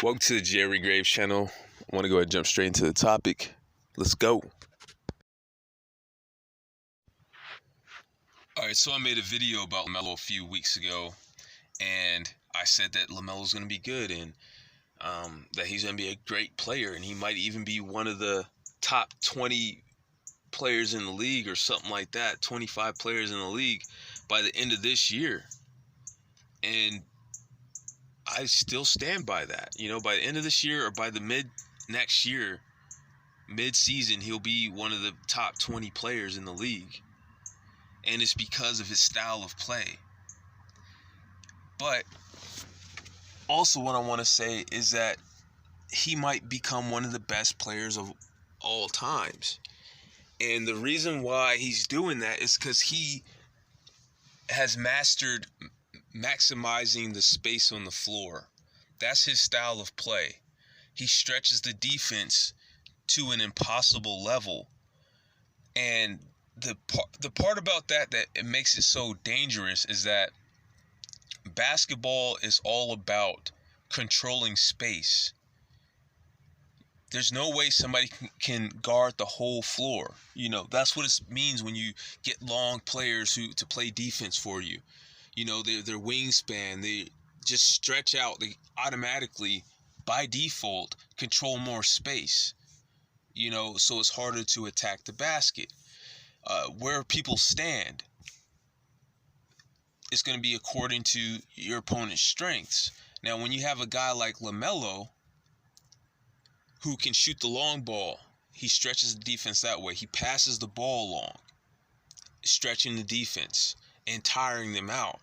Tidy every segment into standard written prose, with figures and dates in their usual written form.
Welcome to the Jerry Graves channel. I want to go ahead and jump straight into the topic. Let's go. Alright, so I made a video about Lamelo a few weeks ago, and I said that Lamelo's going to be good and that he's going to be a great player, and he might even be one of the top 20 players in the league or something like that, 25 players in the league by the end of this year. And I still stand by that. By the end of this year or by the mid-season, he'll be one of the top 20 players in the league. And it's because of his style of play. But also what I want to say is that he might become one of the best players of all times. And the reason why he's doing that is because he has mastered maximizing the space on the floor. That's his style of play. He stretches the defense to an impossible level. And the part about that it makes it so dangerous is that basketball is all about controlling space. There's no way somebody can guard the whole floor. That's what it means when you get long players to play defense for you. Their wingspan, they just stretch out. They automatically, by default, control more space. So it's harder to attack the basket. Where people stand, it's going to be according to your opponent's strengths. Now, when you have a guy like Lamelo, who can shoot the long ball, he stretches the defense that way. He passes the ball long, stretching the defense and tiring them out.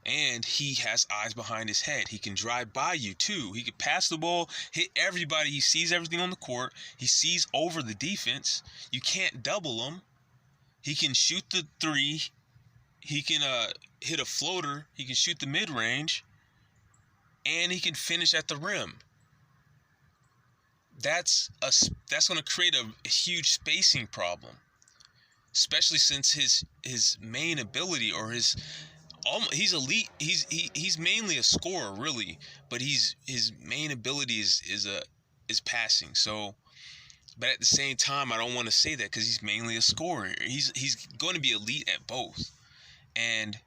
And he has eyes behind his head. He can drive by you too. He can pass the ball, hit everybody. He sees everything on the court. He sees over the defense. You can't double him. He can shoot the three. He can hit a floater. He can shoot the mid-range. And he can finish at the rim. That's going to create a huge spacing problem, especially since his main ability, or he's elite. He's mainly a scorer, really, but his main ability is passing. So, but at the same time, I don't want to say that because he's mainly a scorer. He's going to be elite at both. And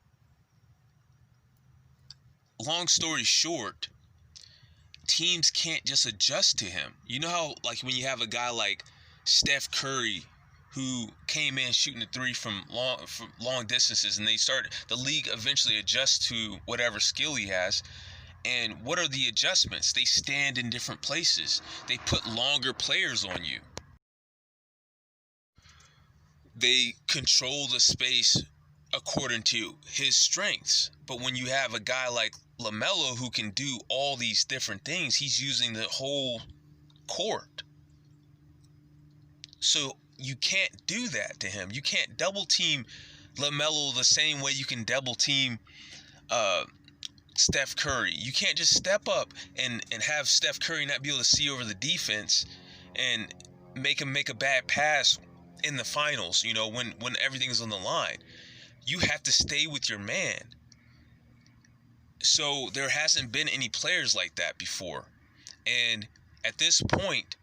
long story short, teams can't just adjust to him. You know how, like, when you have a guy like Steph Curry who came in shooting the three from long distances, and the league eventually adjusts to whatever skill he has. And what are the adjustments? They stand in different places. They put longer players on you. They control the space according to his strengths. But when you have a guy like Lamelo who can do all these different things, he's using the whole court. So you can't do that to him. You can't double team Lamelo the same way you can double team Steph Curry. You can't just step up and have Steph Curry not be able to see over the defense and make him make a bad pass in the finals, when everything is on the line. You have to stay with your man. So there hasn't been any players like that before. And at this point,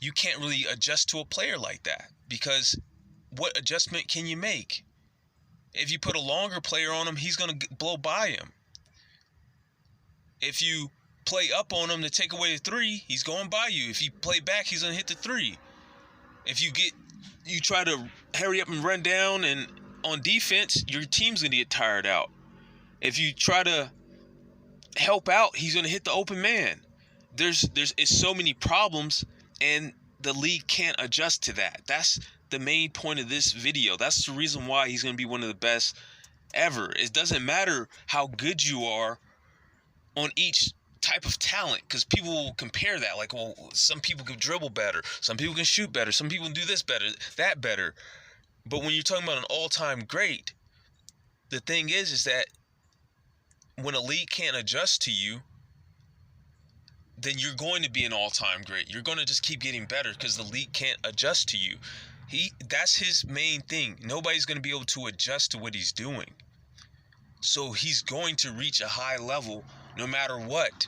you can't really adjust to a player like that, because what adjustment can you make? If you put a longer player on him, he's going to blow by him. If you play up on him to take away the three, he's going by you. If you play back, he's going to hit the three. If you try to hurry up and run down and on defense, your team's going to get tired out. If you try to help out, he's going to hit the open man. There's so many problems, and the league can't adjust to that. That's the main point of this video. That's the reason why he's going to be one of the best ever. It doesn't matter how good you are on each type of talent, because people will compare that. Like, well, some people can dribble better. Some people can shoot better. Some people can do this better, that better. But when you're talking about an all-time great, the thing is that when a league can't adjust to you, then you're going to be an all-time great. You're going to just keep getting better because the league can't adjust to you. That's his main thing. Nobody's going to be able to adjust to what he's doing. So he's going to reach a high level no matter what.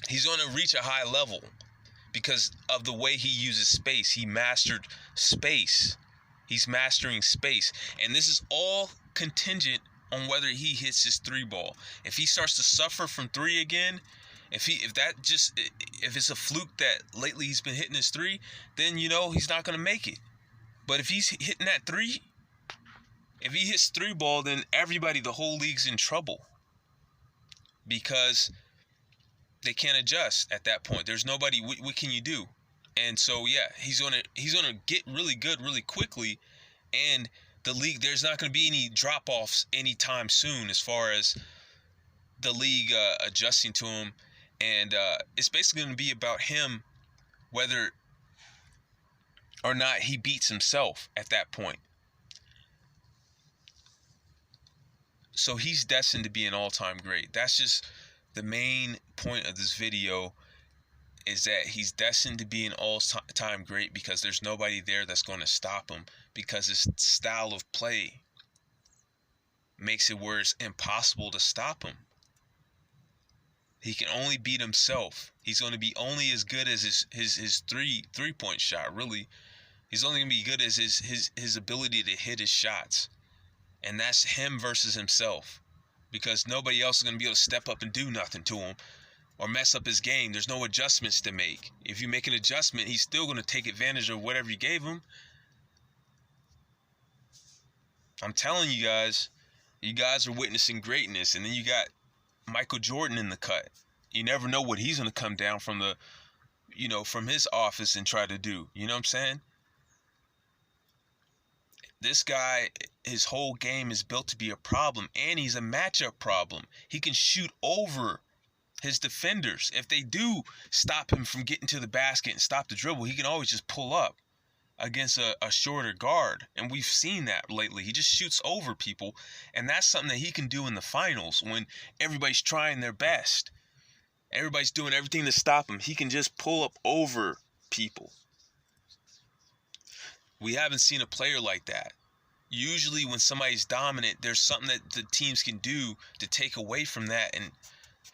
He's going to reach a high level because of the way he uses space. He mastered space. He's mastering space. And this is all contingent on whether he hits his three ball. If he starts to suffer from three again, if it's a fluke that lately he's been hitting his three, then he's not going to make it. But if he's hitting that three, if he hits three ball, then everybody, the whole league's in trouble because they can't adjust at that point. There's nobody. What can you do? And so yeah, he's gonna get really good really quickly, and the league, there's not going to be any drop-offs anytime soon as far as the league adjusting to him. And it's basically going to be about him, whether or not he beats himself at that point. So he's destined to be an all-time great. That's just the main point of this video, is that he's destined to be an all-time great because there's nobody there that's going to stop him, because his style of play makes it where it's impossible to stop him. He can only beat himself. He's going to be only as good as his three-point shot, really. He's only going to be good as his ability to hit his shots. And that's him versus himself, because nobody else is going to be able to step up and do nothing to him or mess up his game. There's no adjustments to make. If you make an adjustment, he's still going to take advantage of whatever you gave him. I'm telling you guys are witnessing greatness. And then you got Michael Jordan in the cut. You never know what he's going to come down from from his office and try to do. You know what I'm saying? This guy, his whole game is built to be a problem, and he's a matchup problem. He can shoot over his defenders. If they do stop him from getting to the basket and stop the dribble, he can always just pull up against a shorter guard. And we've seen that lately. He just shoots over people, and that's something that he can do in the finals when everybody's trying their best. Everybody's doing everything to stop him. He can just pull up over people. We haven't seen a player like that. Usually when somebody's dominant, there's something that the teams can do to take away from that.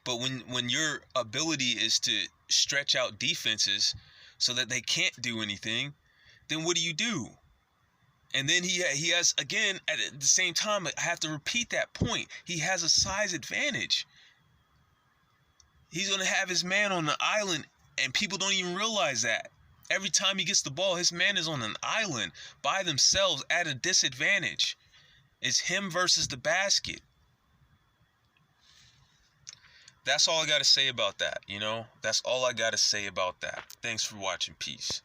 But when your ability is to stretch out defenses so that they can't do anything, then what do? And then he has, again, at the same time, I have to repeat that point, he has a size advantage. He's going to have his man on the island, and people don't even realize that. Every time he gets the ball, his man is on an island by themselves at a disadvantage. It's him versus the basket. That's all I got to say about that, That's all I got to say about that. Thanks for watching. Peace.